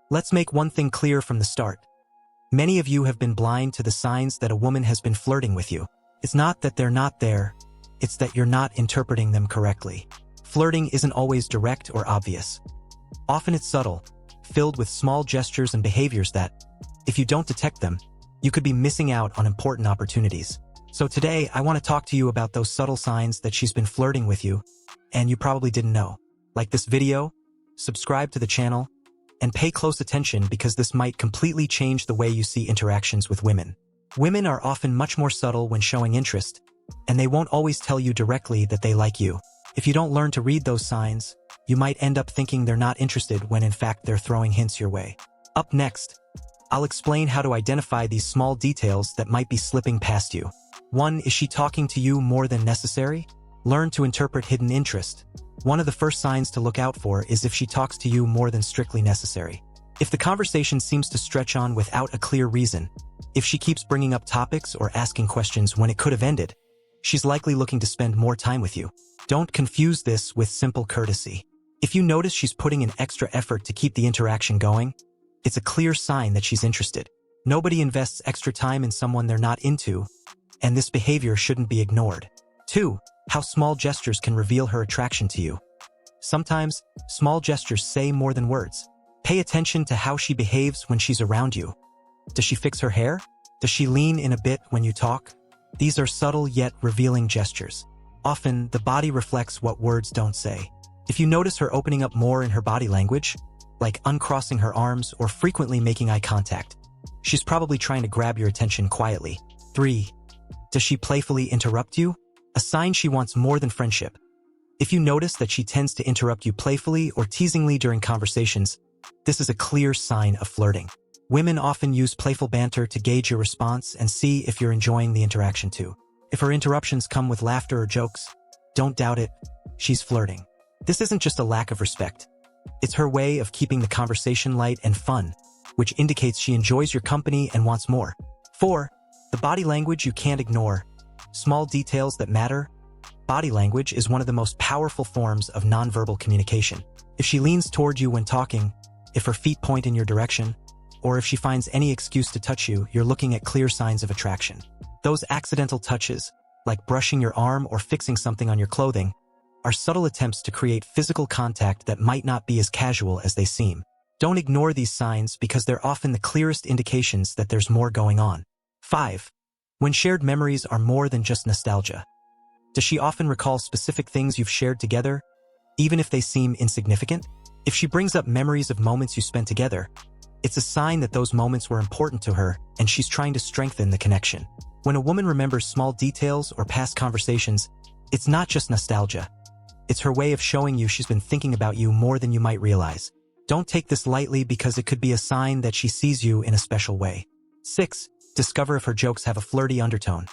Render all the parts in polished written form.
Let's make one thing clear from the start. Many of you have been blind to the signs that a woman has been flirting with you. It's not that they're not there, it's that you're not interpreting them correctly. Flirting isn't always direct or obvious. Often it's subtle, filled with small gestures and behaviors that, if you don't detect them, you could be missing out on important opportunities. So today, I want to talk to you about those subtle signs that she's been flirting with you, and you probably didn't know. Like this video, subscribe to the channel, and pay close attention because this might completely change the way you see interactions with women. Women are often much more subtle when showing interest, and they won't always tell you directly that they like you. If you don't learn to read those signs, you might end up thinking they're not interested when in fact they're throwing hints your way. Up next, I'll explain how to identify these small details that might be slipping past you. 1. Is she talking to you more than necessary? Learn to interpret hidden interest. One of the first signs to look out for is if she talks to you more than strictly necessary. If the conversation seems to stretch on without a clear reason, if she keeps bringing up topics or asking questions when it could have ended, she's likely looking to spend more time with you. Don't confuse this with simple courtesy. If you notice she's putting in extra effort to keep the interaction going, it's a clear sign that she's interested. Nobody invests extra time in someone they're not into, and this behavior shouldn't be ignored. 2. How small gestures can reveal her attraction to you. Sometimes, small gestures say more than words. Pay attention to how she behaves when she's around you. Does she fix her hair? Does she lean in a bit when you talk? These are subtle yet revealing gestures. Often, the body reflects what words don't say. If you notice her opening up more in her body language, like uncrossing her arms or frequently making eye contact, she's probably trying to grab your attention quietly. 3. Does she playfully interrupt you? A sign she wants more than friendship. If you notice that she tends to interrupt you playfully or teasingly during conversations, this is a clear sign of flirting. Women often use playful banter to gauge your response and see if you're enjoying the interaction too. If her interruptions come with laughter or jokes, don't doubt it, she's flirting. This isn't just a lack of respect. It's her way of keeping the conversation light and fun, which indicates she enjoys your company and wants more. 4. The body language you can't ignore. Small details that matter. Body language is one of the most powerful forms of nonverbal communication. If she leans toward you when talking, if her feet point in your direction, or if she finds any excuse to touch you, you're looking at clear signs of attraction. Those accidental touches, like brushing your arm or fixing something on your clothing, are subtle attempts to create physical contact that might not be as casual as they seem. Don't ignore these signs because they're often the clearest indications that there's more going on. 5. When shared memories are more than just nostalgia. Does she often recall specific things you've shared together, even if they seem insignificant? If she brings up memories of moments you spent together, it's a sign that those moments were important to her and she's trying to strengthen the connection. When a woman remembers small details or past conversations, it's not just nostalgia. It's her way of showing you she's been thinking about you more than you might realize. Don't take this lightly because it could be a sign that she sees you in a special way. 6. Discover if her jokes have a flirty undertone.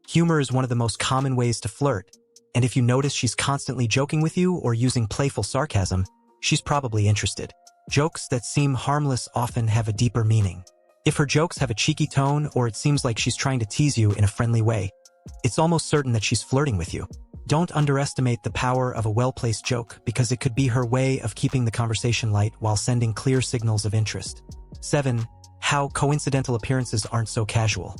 Humor is one of the most common ways to flirt, and if you notice she's constantly joking with you or using playful sarcasm, she's probably interested. Jokes that seem harmless often have a deeper meaning. If her jokes have a cheeky tone or it seems like she's trying to tease you in a friendly way, it's almost certain that she's flirting with you. Don't underestimate the power of a well-placed joke because it could be her way of keeping the conversation light while sending clear signals of interest. 7. How coincidental appearances aren't so casual.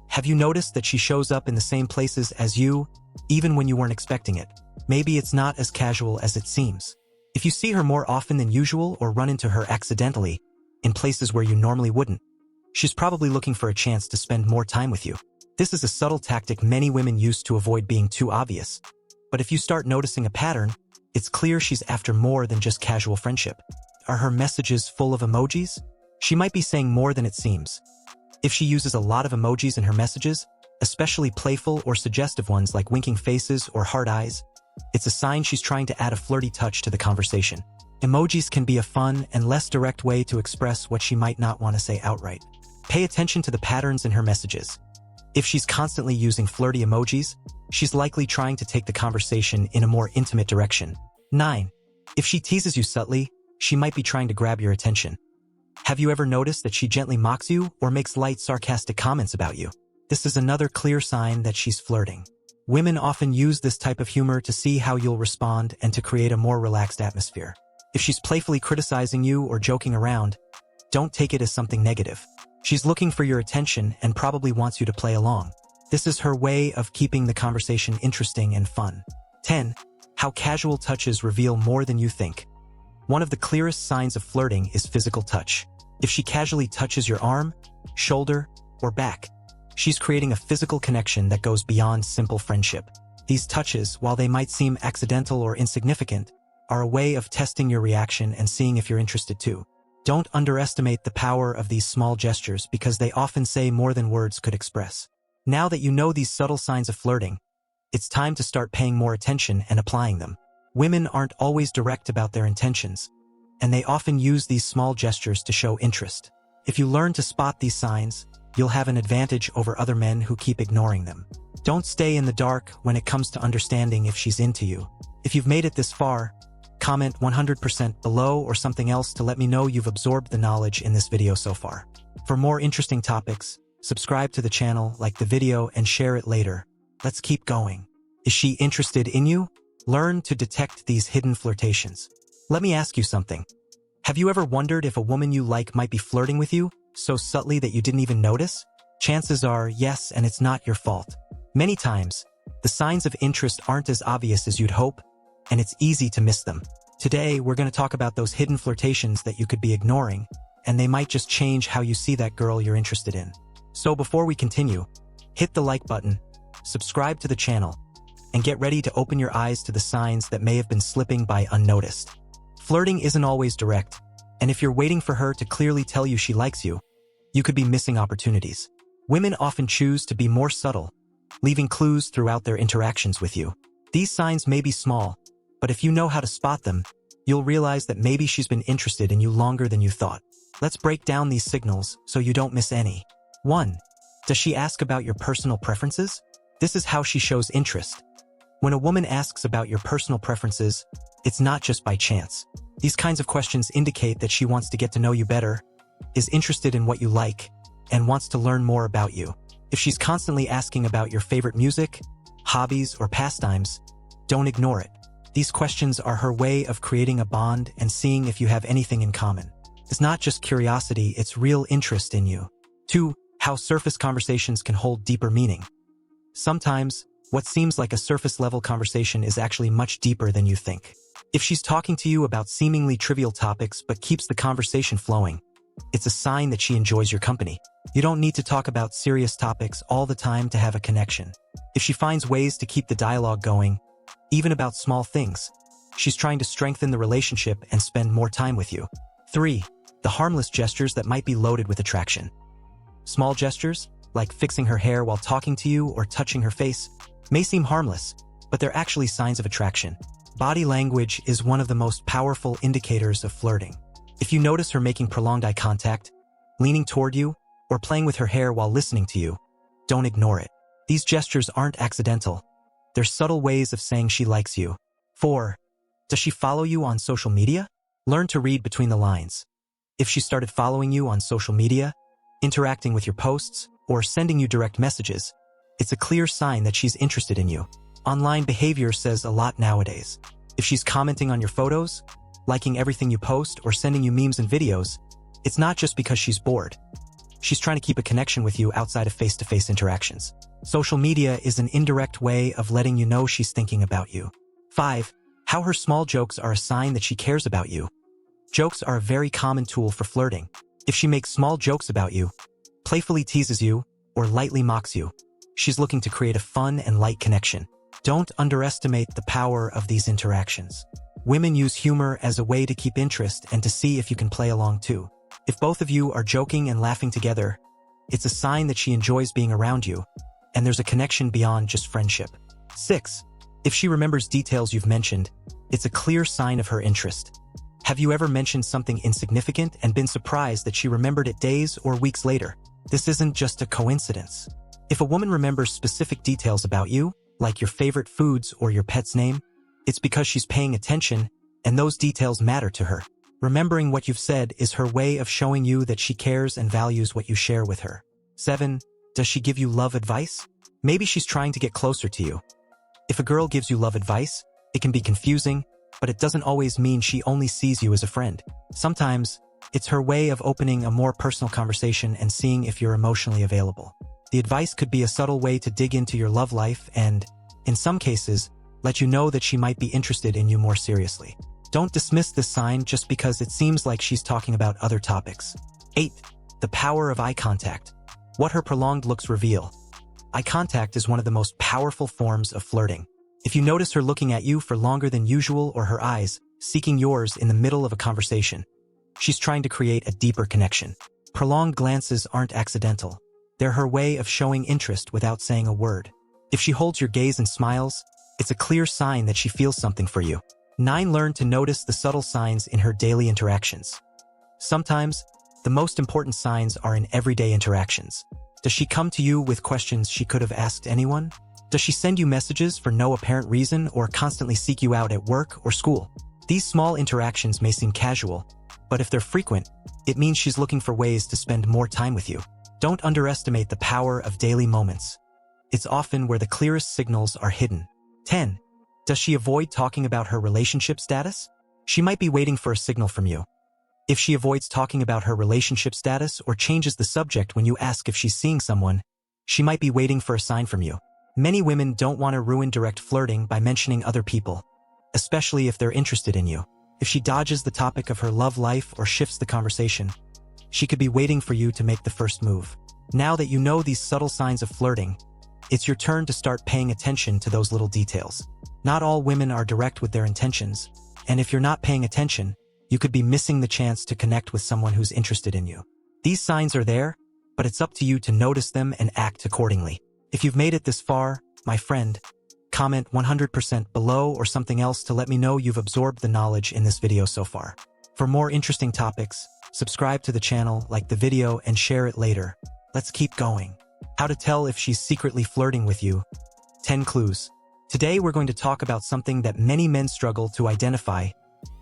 Have you noticed that she shows up in the same places as you, even when you weren't expecting it? Maybe it's not as casual as it seems. If you see her more often than usual or run into her accidentally, in places where you normally wouldn't, she's probably looking for a chance to spend more time with you. This is a subtle tactic many women use to avoid being too obvious. But if you start noticing a pattern, it's clear she's after more than just casual friendship. Are her messages full of emojis? She might be saying more than it seems. If she uses a lot of emojis in her messages, especially playful or suggestive ones like winking faces or heart eyes, it's a sign she's trying to add a flirty touch to the conversation. Emojis can be a fun and less direct way to express what she might not want to say outright. Pay attention to the patterns in her messages. If she's constantly using flirty emojis, she's likely trying to take the conversation in a more intimate direction. 9. If she teases you subtly, she might be trying to grab your attention. Have you ever noticed that she gently mocks you or makes light sarcastic comments about you? This is another clear sign that she's flirting. Women often use this type of humor to see how you'll respond and to create a more relaxed atmosphere. If she's playfully criticizing you or joking around, don't take it as something negative. She's looking for your attention and probably wants you to play along. This is her way of keeping the conversation interesting and fun. 10. How casual touches reveal more than you think. One of the clearest signs of flirting is physical touch. If she casually touches your arm, shoulder, or back, she's creating a physical connection that goes beyond simple friendship. These touches, while they might seem accidental or insignificant, are a way of testing your reaction and seeing if you're interested too. Don't underestimate the power of these small gestures because they often say more than words could express. Now that you know these subtle signs of flirting, it's time to start paying more attention and applying them. Women aren't always direct about their intentions, and they often use these small gestures to show interest. If you learn to spot these signs, you'll have an advantage over other men who keep ignoring them. Don't stay in the dark when it comes to understanding if she's into you. If you've made it this far, comment 100% below or something else to let me know you've absorbed the knowledge in this video so far. For more interesting topics, subscribe to the channel, like the video, and share it later. Let's keep going. Is she interested in you? Learn to detect these hidden flirtations. Let me ask you something. Have you ever wondered if a woman you like might be flirting with you, so subtly that you didn't even notice? Chances are yes, and it's not your fault. Many times, the signs of interest aren't as obvious as you'd hope, and it's easy to miss them. Today, we're going to talk about those hidden flirtations that you could be ignoring, and they might just change how you see that girl you're interested in. So before we continue, hit the like button, subscribe to the channel, and get ready to open your eyes to the signs that may have been slipping by unnoticed. Flirting isn't always direct, and if you're waiting for her to clearly tell you she likes you, you could be missing opportunities. Women often choose to be more subtle, leaving clues throughout their interactions with you. These signs may be small, but if you know how to spot them, you'll realize that maybe she's been interested in you longer than you thought. Let's break down these signals so you don't miss any. 1. Does she ask about your personal preferences? This is how she shows interest. When a woman asks about your personal preferences, it's not just by chance. These kinds of questions indicate that she wants to get to know you better, is interested in what you like, and wants to learn more about you. If she's constantly asking about your favorite music, hobbies, or pastimes, don't ignore it. These questions are her way of creating a bond and seeing if you have anything in common. It's not just curiosity, it's real interest in you. 2. How surface conversations can hold deeper meaning. Sometimes, what seems like a surface-level conversation is actually much deeper than you think. If she's talking to you about seemingly trivial topics but keeps the conversation flowing, it's a sign that she enjoys your company. You don't need to talk about serious topics all the time to have a connection. If she finds ways to keep the dialogue going, even about small things, she's trying to strengthen the relationship and spend more time with you. 3. The harmless gestures that might be loaded with attraction. Small gestures, like fixing her hair while talking to you or touching her face, may seem harmless, but they're actually signs of attraction. Body language is one of the most powerful indicators of flirting. If you notice her making prolonged eye contact, leaning toward you, or playing with her hair while listening to you, don't ignore it. These gestures aren't accidental. They're subtle ways of saying she likes you. 4. Does she follow you on social media? Learn to read between the lines. If she started following you on social media, interacting with your posts, or sending you direct messages, it's a clear sign that she's interested in you. Online behavior says a lot nowadays. If she's commenting on your photos, liking everything you post, or sending you memes and videos, it's not just because she's bored. She's trying to keep a connection with you outside of face-to-face interactions. Social media is an indirect way of letting you know she's thinking about you. 5. How her small jokes are a sign that she cares about you. Jokes are a very common tool for flirting. If she makes small jokes about you, playfully teases you, or lightly mocks you, she's looking to create a fun and light connection. Don't underestimate the power of these interactions. Women use humor as a way to keep interest and to see if you can play along too. If both of you are joking and laughing together, it's a sign that she enjoys being around you, and there's a connection beyond just friendship. 6. If she remembers details you've mentioned, it's a clear sign of her interest. Have you ever mentioned something insignificant and been surprised that she remembered it days or weeks later? This isn't just a coincidence. If a woman remembers specific details about you, like your favorite foods or your pet's name, it's because she's paying attention, and those details matter to her. Remembering what you've said is her way of showing you that she cares and values what you share with her. 7. Does she give you love advice? Maybe she's trying to get closer to you. If a girl gives you love advice, it can be confusing, but it doesn't always mean she only sees you as a friend. Sometimes, It's her way of opening a more personal conversation and seeing if you're emotionally available. The advice could be a subtle way to dig into your love life and, in some cases, let you know that she might be interested in you more seriously. Don't dismiss this sign just because it seems like she's talking about other topics. 8. The power of eye contact. What her prolonged looks reveal. Eye contact is one of the most powerful forms of flirting. If you notice her looking at you for longer than usual or her eyes seeking yours in the middle of a conversation, she's trying to create a deeper connection. Prolonged glances aren't accidental. They're her way of showing interest without saying a word. If she holds your gaze and smiles, it's a clear sign that she feels something for you. 9. Learn to notice the subtle signs in her daily interactions. Sometimes, the most important signs are in everyday interactions. Does she come to you with questions she could have asked anyone? Does she send you messages for no apparent reason or constantly seek you out at work or school? These small interactions may seem casual, but if they're frequent, it means she's looking for ways to spend more time with you. Don't underestimate the power of daily moments. It's often where the clearest signals are hidden. 10. Does she avoid talking about her relationship status? She might be waiting for a signal from you. If she avoids talking about her relationship status or changes the subject when you ask if she's seeing someone, she might be waiting for a sign from you. Many women don't want to ruin direct flirting by mentioning other people, especially if they're interested in you. If she dodges the topic of her love life or shifts the conversation, she could be waiting for you to make the first move. Now that you know these subtle signs of flirting, it's your turn to start paying attention to those little details. Not all women are direct with their intentions, and if you're not paying attention, you could be missing the chance to connect with someone who's interested in you. These signs are there, but it's up to you to notice them and act accordingly. If you've made it this far, my friend, comment 100% below or something else to let me know you've absorbed the knowledge in this video so far. For more interesting topics, subscribe to the channel, like the video, and share it later. Let's keep going. How to tell if she's secretly flirting with you. 10 clues. Today we're going to talk about something that many men struggle to identify: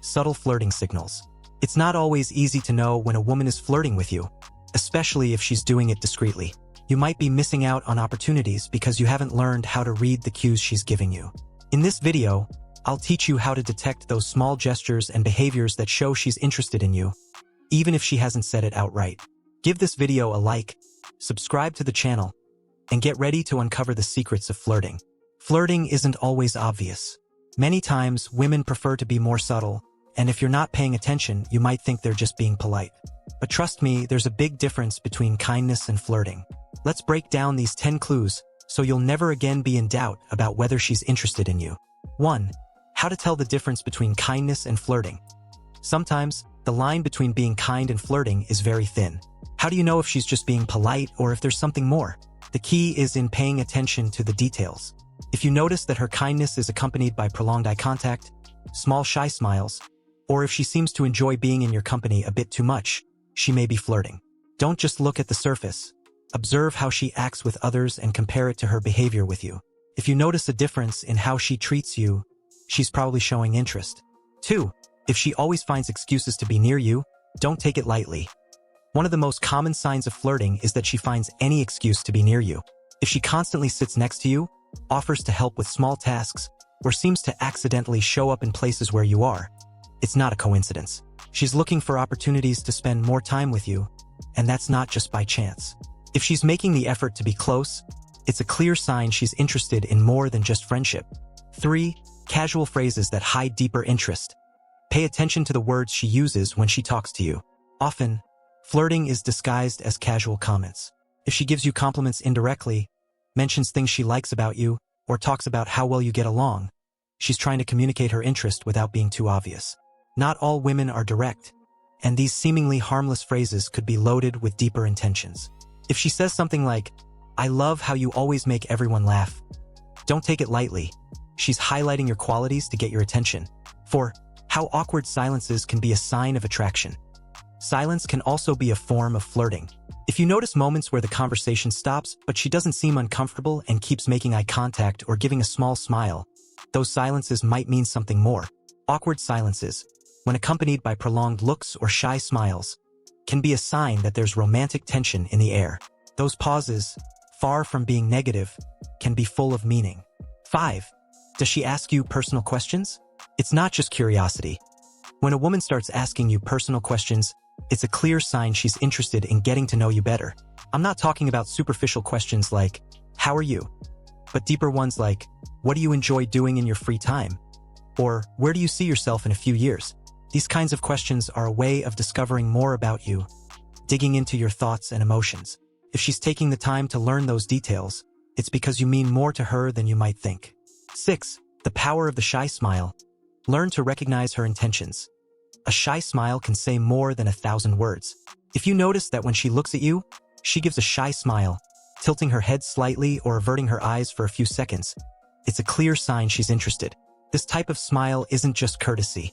subtle flirting signals. It's not always easy to know when a woman is flirting with you, especially if she's doing it discreetly. You might be missing out on opportunities because you haven't learned how to read the cues she's giving you. In this video, I'll teach you how to detect those small gestures and behaviors that show she's interested in you, even if she hasn't said it outright. Give this video a like, subscribe to the channel, and get ready to uncover the secrets of flirting. Flirting isn't always obvious. Many times, women prefer to be more subtle, and if you're not paying attention, you might think they're just being polite. But trust me, there's a big difference between kindness and flirting. Let's break down these 10 clues so you'll never again be in doubt about whether she's interested in you. 1. How to tell the difference between kindness and flirting. Sometimes, the line between being kind and flirting is very thin. How do you know if she's just being polite or if there's something more? The key is in paying attention to the details. If you notice that her kindness is accompanied by prolonged eye contact, small shy smiles, or if she seems to enjoy being in your company a bit too much, she may be flirting. Don't just look at the surface. Observe how she acts with others and compare it to her behavior with you. If you notice a difference in how she treats you, she's probably showing interest. 2. If she always finds excuses to be near you, don't take it lightly. One of the most common signs of flirting is that she finds any excuse to be near you. If she constantly sits next to you, offers to help with small tasks, or seems to accidentally show up in places where you are, it's not a coincidence. She's looking for opportunities to spend more time with you, and that's not just by chance. If she's making the effort to be close, it's a clear sign she's interested in more than just friendship. 3. Casual phrases that hide deeper interest. Pay attention to the words she uses when she talks to you. Often, flirting is disguised as casual comments. If she gives you compliments indirectly, mentions things she likes about you, or talks about how well you get along, she's trying to communicate her interest without being too obvious. Not all women are direct, and these seemingly harmless phrases could be loaded with deeper intentions. If she says something like, "I love how you always make everyone laugh," don't take it lightly. She's highlighting your qualities to get your attention. 4. How awkward silences can be a sign of attraction. Silence can also be a form of flirting. If you notice moments where the conversation stops, but she doesn't seem uncomfortable and keeps making eye contact or giving a small smile, those silences might mean something more. Awkward silences, when accompanied by prolonged looks or shy smiles, can be a sign that there's romantic tension in the air. Those pauses, far from being negative, can be full of meaning. 5. Does she ask you personal questions? It's not just curiosity. When a woman starts asking you personal questions, it's a clear sign she's interested in getting to know you better. I'm not talking about superficial questions like, "How are you?" but deeper ones like, "What do you enjoy doing in your free time?" or "Where do you see yourself in a few years?" These kinds of questions are a way of discovering more about you, digging into your thoughts and emotions. If she's taking the time to learn those details, it's because you mean more to her than you might think. 6. The power of the shy smile. Learn to recognize her intentions. A shy smile can say more than 1,000 words. If you notice that when she looks at you, she gives a shy smile, tilting her head slightly or averting her eyes for a few seconds, it's a clear sign she's interested. This type of smile isn't just courtesy.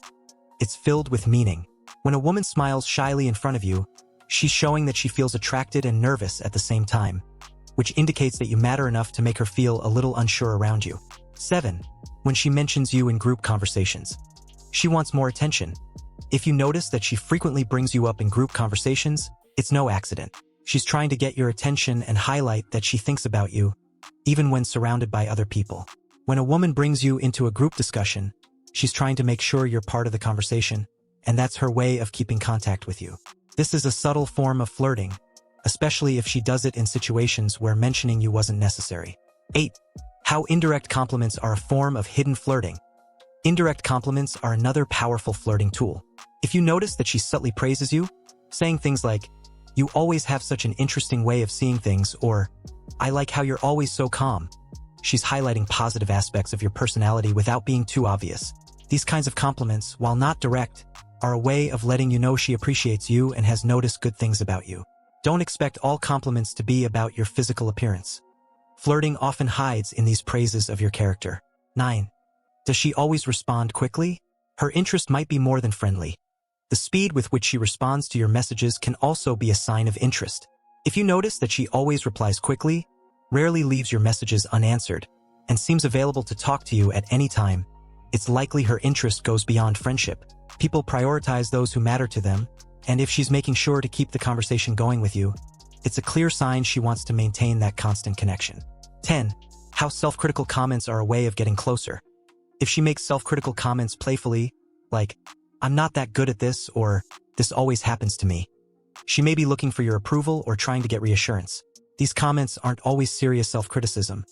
It's filled with meaning. When a woman smiles shyly in front of you, she's showing that she feels attracted and nervous at the same time, which indicates that you matter enough to make her feel a little unsure around you. 7. When she mentions you in group conversations. She wants more attention. If you notice that she frequently brings you up in group conversations, it's no accident. She's trying to get your attention and highlight that she thinks about you, even when surrounded by other people. When a woman brings you into a group discussion, she's trying to make sure you're part of the conversation, and that's her way of keeping contact with you. This is a subtle form of flirting, especially if she does it in situations where mentioning you wasn't necessary. 8. How indirect compliments are a form of hidden flirting. Indirect compliments are another powerful flirting tool. If you notice that she subtly praises you, saying things like, "You always have such an interesting way of seeing things," or "I like how you're always so calm," she's highlighting positive aspects of your personality without being too obvious. These kinds of compliments, while not direct, are a way of letting you know she appreciates you and has noticed good things about you. Don't expect all compliments to be about your physical appearance. Flirting often hides in these praises of your character. 9. Does she always respond quickly? Her interest might be more than friendly. The speed with which she responds to your messages can also be a sign of interest. If you notice that she always replies quickly, rarely leaves your messages unanswered, and seems available to talk to you at any time, it's likely her interest goes beyond friendship. People prioritize those who matter to them, and if she's making sure to keep the conversation going with you, it's a clear sign she wants to maintain that constant connection. 10. How self-critical comments are a way of getting closer. If she makes self-critical comments playfully, like, "I'm not that good at this," or "This always happens to me," she may be looking for your approval or trying to get reassurance. These comments aren't always serious self-criticism,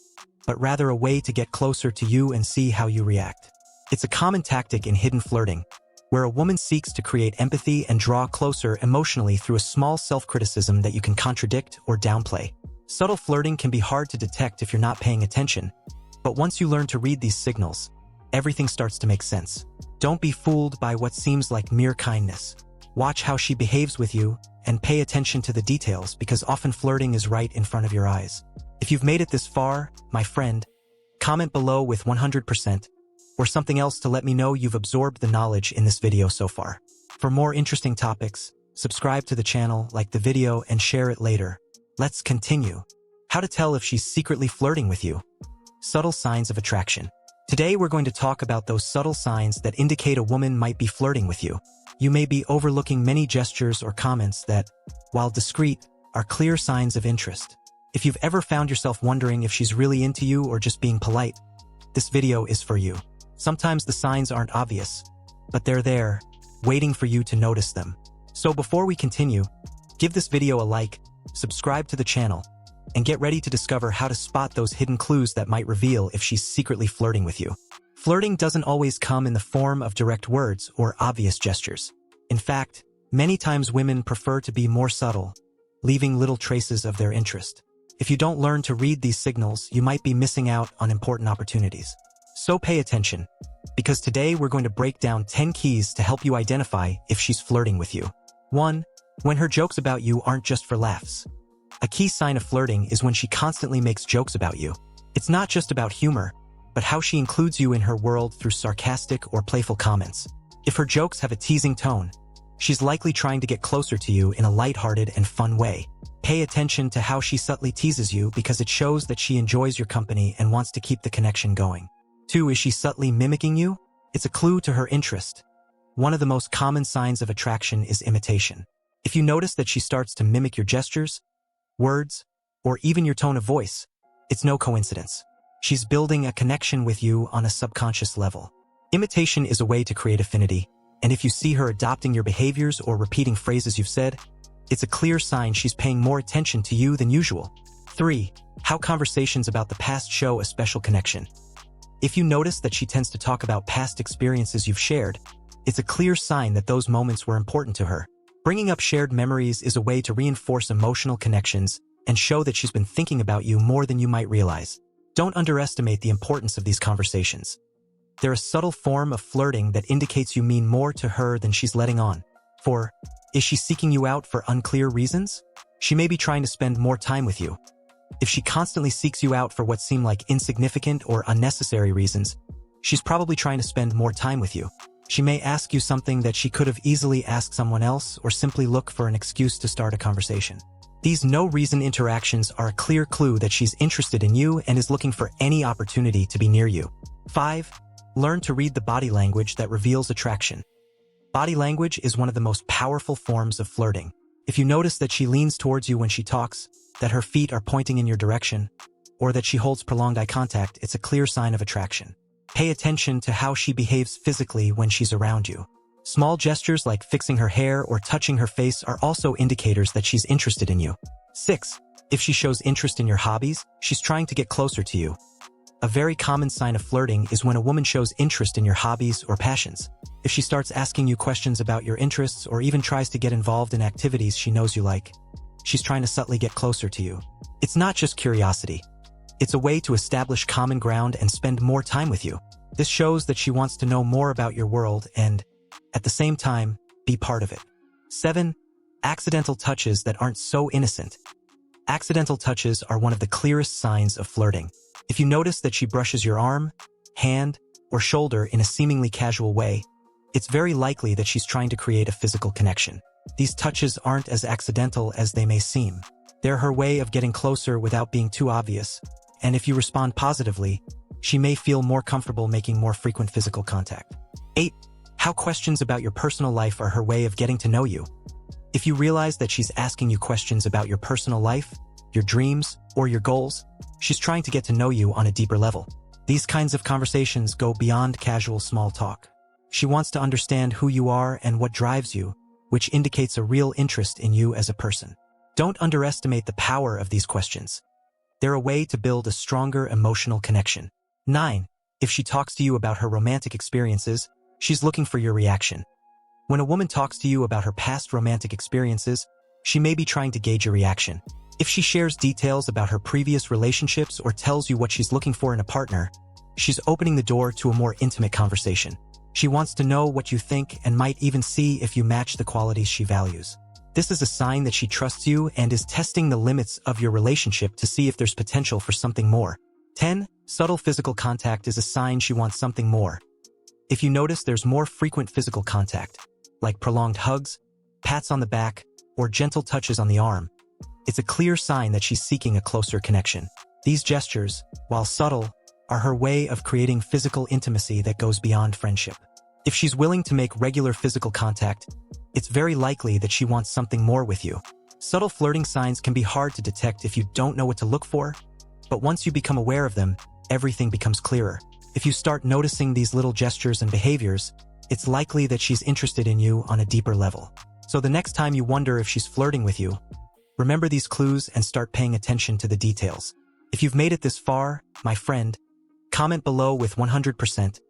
but rather a way to get closer to you and see how you react. It's a common tactic in hidden flirting, where a woman seeks to create empathy and draw closer emotionally through a small self-criticism that you can contradict or downplay. Subtle flirting can be hard to detect if you're not paying attention, but once you learn to read these signals, everything starts to make sense. Don't be fooled by what seems like mere kindness. Watch how she behaves with you, and pay attention to the details, because often flirting is right in front of your eyes. If you've made it this far, my friend, comment below with 100% or something else to let me know you've absorbed the knowledge in this video so far. For more interesting topics, subscribe to the channel, like the video, and share it later. Let's continue. How to tell if she's secretly flirting with you. Subtle signs of attraction. Today we're going to talk about those subtle signs that indicate a woman might be flirting with you. You may be overlooking many gestures or comments that, while discreet, are clear signs of interest. If you've ever found yourself wondering if she's really into you or just being polite, this video is for you. Sometimes the signs aren't obvious, but they're there, waiting for you to notice them. So before we continue, give this video a like, subscribe to the channel, and get ready to discover how to spot those hidden clues that might reveal if she's secretly flirting with you. Flirting doesn't always come in the form of direct words or obvious gestures. In fact, many times women prefer to be more subtle, leaving little traces of their interest. If you don't learn to read these signals, you might be missing out on important opportunities. So pay attention, because today we're going to break down 10 keys to help you identify if she's flirting with you. 1. When her jokes about you aren't just for laughs. A key sign of flirting is when she constantly makes jokes about you. It's not just about humor, but how she includes you in her world through sarcastic or playful comments. If her jokes have a teasing tone, she's likely trying to get closer to you in a lighthearted and fun way. Pay attention to how she subtly teases you, because it shows that she enjoys your company and wants to keep the connection going. 2. Is she subtly mimicking you? It's a clue to her interest. One of the most common signs of attraction is imitation. If you notice that she starts to mimic your gestures, words, or even your tone of voice, it's no coincidence. She's building a connection with you on a subconscious level. Imitation is a way to create affinity, And if you see her adopting your behaviors or repeating phrases you've said, it's a clear sign she's paying more attention to you than usual. 3. How conversations about the past show a special connection. If you notice that she tends to talk about past experiences you've shared, it's a clear sign that those moments were important to her. Bringing up shared memories is a way to reinforce emotional connections and show that she's been thinking about you more than you might realize. Don't underestimate the importance of these conversations. They're a subtle form of flirting that indicates you mean more to her than she's letting on. 4. Is she seeking you out for unclear reasons? She may be trying to spend more time with you. If she constantly seeks you out for what seem like insignificant or unnecessary reasons, she's probably trying to spend more time with you. She may ask you something that she could have easily asked someone else or simply look for an excuse to start a conversation. These no-reason interactions are a clear clue that she's interested in you and is looking for any opportunity to be near you. 5. Learn to read the body language that reveals attraction. Body language is one of the most powerful forms of flirting. If you notice that she leans towards you when she talks, that her feet are pointing in your direction, or that she holds prolonged eye contact, it's a clear sign of attraction. Pay attention to how she behaves physically when she's around you. Small gestures like fixing her hair or touching her face are also indicators that she's interested in you. 6. If she shows interest in your hobbies, she's trying to get closer to you. A very common sign of flirting is when a woman shows interest in your hobbies or passions. If she starts asking you questions about your interests or even tries to get involved in activities she knows you like, she's trying to subtly get closer to you. It's not just curiosity. It's a way to establish common ground and spend more time with you. This shows that she wants to know more about your world and, at the same time, be part of it. 7. Accidental touches that aren't so innocent. Accidental touches are one of the clearest signs of flirting. If you notice that she brushes your arm, hand, or shoulder in a seemingly casual way, it's very likely that she's trying to create a physical connection. These touches aren't as accidental as they may seem. They're her way of getting closer without being too obvious, and if you respond positively, she may feel more comfortable making more frequent physical contact. 8. How questions about your personal life are her way of getting to know you. If you realize that she's asking you questions about your personal life, your dreams, or your goals, she's trying to get to know you on a deeper level. These kinds of conversations go beyond casual small talk. She wants to understand who you are and what drives you, which indicates a real interest in you as a person. Don't underestimate the power of these questions. They're a way to build a stronger emotional connection. 9. If she talks to you about her romantic experiences, she's looking for your reaction. When a woman talks to you about her past romantic experiences, she may be trying to gauge your reaction. If she shares details about her previous relationships or tells you what she's looking for in a partner, she's opening the door to a more intimate conversation. She wants to know what you think and might even see if you match the qualities she values. This is a sign that she trusts you and is testing the limits of your relationship to see if there's potential for something more. 10. Subtle physical contact is a sign she wants something more. If you notice there's more frequent physical contact, like prolonged hugs, pats on the back, or gentle touches on the arm, it's a clear sign that she's seeking a closer connection. These gestures, while subtle, are her way of creating physical intimacy that goes beyond friendship. If she's willing to make regular physical contact, it's very likely that she wants something more with you. Subtle flirting signs can be hard to detect if you don't know what to look for, but once you become aware of them, everything becomes clearer. If you start noticing these little gestures and behaviors, it's likely that she's interested in you on a deeper level. So the next time you wonder if she's flirting with you, remember these clues and start paying attention to the details. If you've made it this far, my friend, comment below with 100%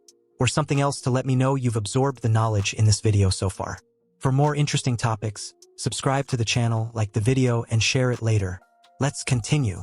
or something else to let me know you've absorbed the knowledge in this video so far. For more interesting topics, subscribe to the channel, like the video, and share it later. Let's continue.